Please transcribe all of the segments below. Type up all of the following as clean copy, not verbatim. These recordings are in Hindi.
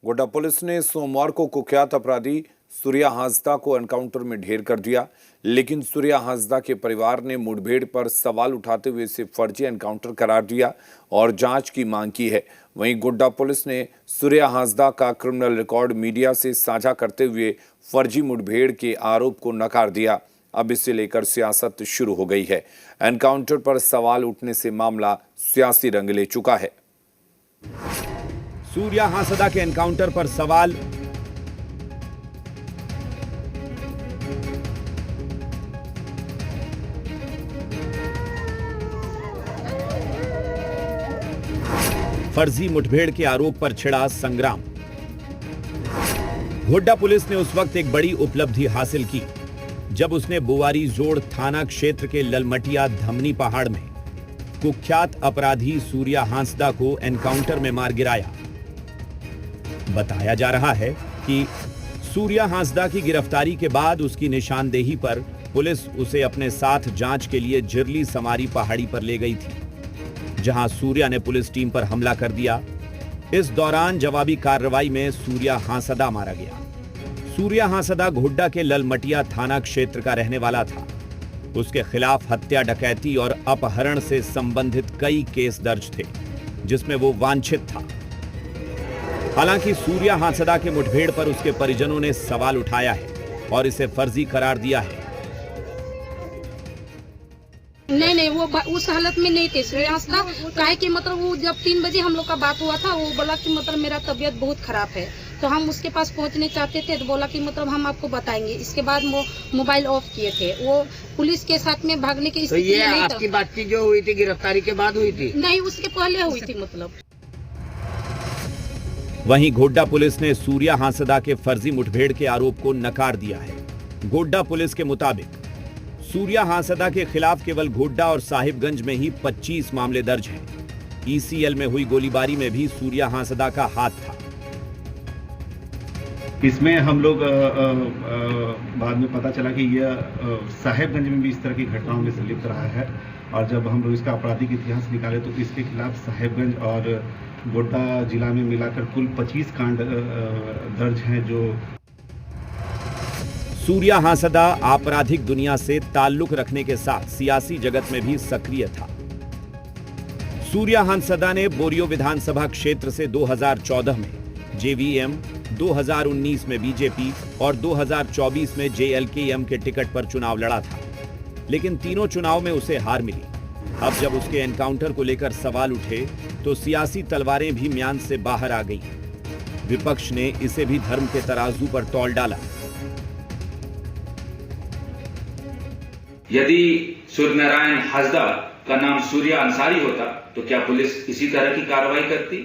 गोड्डा पुलिस ने सोमवार को कुख्यात अपराधी सूर्या हांसदा को एनकाउंटर में ढेर कर दिया, लेकिन सूर्या हांसदा के परिवार ने मुठभेड़ पर सवाल उठाते हुए इसे फर्जी एनकाउंटर करार दिया और जांच की मांग की है। वहीं गोड्डा पुलिस ने सूर्या हांसदा का क्रिमिनल रिकॉर्ड मीडिया से साझा करते हुए फर्जी मुठभेड़ के आरोप को नकार दिया। अब इसे लेकर सियासत शुरू हो गई है। एनकाउंटर पर सवाल उठने से मामला सियासी रंग ले चुका है। सूर्या हांसदा के एनकाउंटर पर सवाल। फर्जी मुठभेड़ के आरोप पर छिड़ा संग्राम। गोड्डा पुलिस ने उस वक्त एक बड़ी उपलब्धि हासिल की जब उसने बुवारी जोड़ थाना क्षेत्र के ललमटिया धमनी पहाड़ में कुख्यात अपराधी सूर्या हांसदा को एनकाउंटर में मार गिराया। बताया जा रहा है कि सूर्या हांसदा की गिरफ्तारी के बाद उसकी निशानदेही पर पुलिस उसे अपने साथ जांच के लिए जिरली समारी पहाड़ी पर ले गई थी, जहां सूर्या ने पुलिस टीम पर हमला कर दिया। इस दौरान जवाबी कार्रवाई में सूर्या हांसदा मारा गया। सूर्या हांसदा गोड्डा के ललमटिया थाना क्षेत्र का रहने वाला था। उसके खिलाफ हत्या, डकैती और अपहरण से संबंधित कई केस दर्ज थे, जिसमें वो वांछित था। हालांकि सूर्या हांसदा के मुठभेड़ पर उसके परिजनों ने सवाल उठाया है और इसे फर्जी करार दिया है। नहीं, वो उस हालत में नहीं थे सूर्या हांसदा। काहे कि मतलब वो जब 3 बजे हम लोग का बात हुआ था, वो बोला कि मतलब मेरा तबीयत बहुत खराब है, तो हम उसके पास पहुंचने चाहते थे, तो बोला कि मतलब हम आपको बताएंगे। इसके बाद वो मोबाइल ऑफ किए थे। वो पुलिस के साथ में भागने की स्थिति में नहीं था। आपकी बातचीत जो हुई थी गिरफ्तारी के बाद हुई थी? नहीं, उसके पहले हुई थी। मतलब वहीं गोड्डा पुलिस ने सूर्या हांसदा के फर्जी मुठभेड़ के आरोप को नकार दिया है। गोड्डा पुलिस के मुताबिक सूर्या हांसदा के खिलाफ केवल गोड्डा और साहिबगंज में ही 25 मामले दर्ज हैं। ईसीएल में हुई गोलीबारी में भी सूर्या हांसदा का हाथ था। इसमें हम लोग बाद में पता चला कि यह साहिबगंज में भी इस तरह की घटनाओं में संलिप्त रहा है, और जब हम लोग इसका आपराधिक इतिहास निकाले तो इसके खिलाफ साहिबगंज और गोड्डा जिला में मिलाकर कुल 25 कांड दर्ज हैं। जो सूर्या हांसदा आपराधिक दुनिया से ताल्लुक रखने के साथ सियासी जगत में भी सक्रिय था। सूर्या हांसदा ने बोरियो विधानसभा क्षेत्र से 2014 में जेवीएम, 2019 में बीजेपी और 2024 में जेएलकेएम के टिकट पर चुनाव लड़ा था, लेकिन तीनों चुनाव में उसे हार मिली। अब जब उसके एनकाउंटर को लेकर सवाल उठे तो सियासी तलवारें भी म्यान से बाहर आ गई। विपक्ष ने इसे भी धर्म के तराजू पर तौल डाला। यदि सूर्यनारायण हांसदा का नाम सूर्या अंसारी होता तो क्या पुलिस इसी तरह की कार्रवाई करती?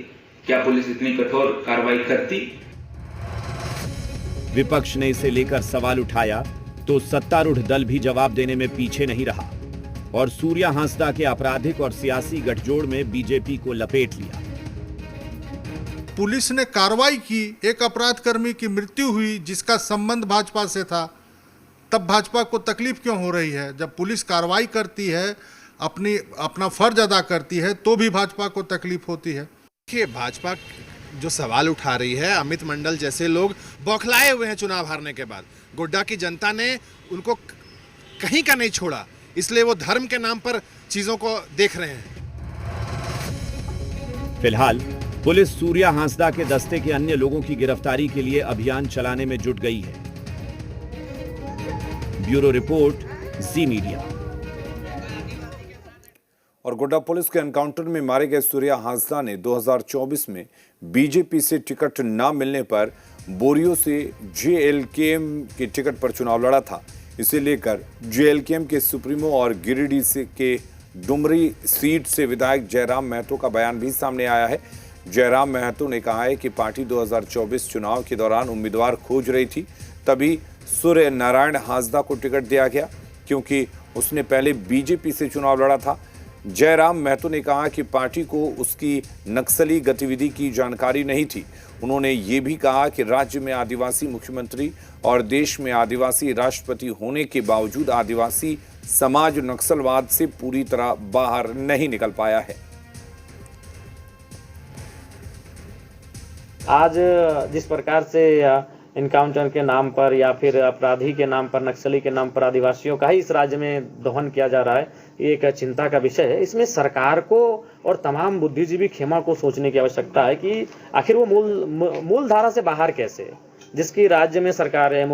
क्या पुलिस इतनी कठोर कार्रवाई करती? विपक्ष ने इसे लेकर सवाल उठाया तो सत्तारूढ़ दल भी जवाब देने में पीछे नहीं रहा और सूर्या हांसदा के आपराधिक और सियासी गठजोड़ में बीजेपी को लपेट लिया। पुलिस ने कार्रवाई की, एक अपराधकर्मी की मृत्यु हुई जिसका संबंध भाजपा से था, तब भाजपा को तकलीफ क्यों हो रही है? जब पुलिस कार्रवाई करती है, अपना फर्ज अदा करती है, तो भी भाजपा को तकलीफ होती है। देखिए, भाजपा जो सवाल उठा रही है, अमित मंडल जैसे लोग बौखलाए हुए हैं चुनाव हारने के बाद। गोड्डा की जनता ने उनको कहीं का नहीं छोड़ा, इसलिए वो धर्म के नाम पर चीजों को देख रहे हैं। फिलहाल पुलिस सूर्या हांसदा के दस्ते के अन्य लोगों की गिरफ्तारी के लिए अभियान चलाने में जुट गई है। ब्यूरो रिपोर्ट, जी मीडिया। और गोड्डा पुलिस के एनकाउंटर में मारे गए सूर्या हांसदा ने 2024 में बीजेपी से टिकट न मिलने पर बोरियो से जेएलकेएम के टिकट पर चुनाव लड़ा था। इसे लेकर जेएलकेएम के सुप्रीमो और गिरिडीह से के डुमरी सीट से विधायक जयराम महतो का बयान भी सामने आया है। जयराम महतो ने कहा है कि पार्टी 2024 चुनाव के दौरान उम्मीदवार खोज रही थी, तभी सूर्य नारायण हांसदा को टिकट दिया गया क्योंकि उसने पहले बीजेपी से चुनाव लड़ा था। जयराम महतो ने कहा कि पार्टी को उसकी नक्सली गतिविधि की जानकारी नहीं थी। उन्होंने ये भी कहा कि राज्य में आदिवासी मुख्यमंत्री और देश में आदिवासी राष्ट्रपति होने के बावजूद आदिवासी समाज नक्सलवाद से पूरी तरह बाहर नहीं निकल पाया है। आज जिस प्रकार से इनकाउंटर के नाम पर या फिर अपराधी के नाम पर, नक्सली के नाम पर आदिवासियों का ही इस राज्य में दोहन किया जा रहा है, ये एक चिंता का विषय है। इसमें सरकार को और तमाम बुद्धिजीवी खेमा को सोचने की आवश्यकता है कि आखिर वो मूल धारा से बाहर कैसे, जिसकी राज्य में सरकार है,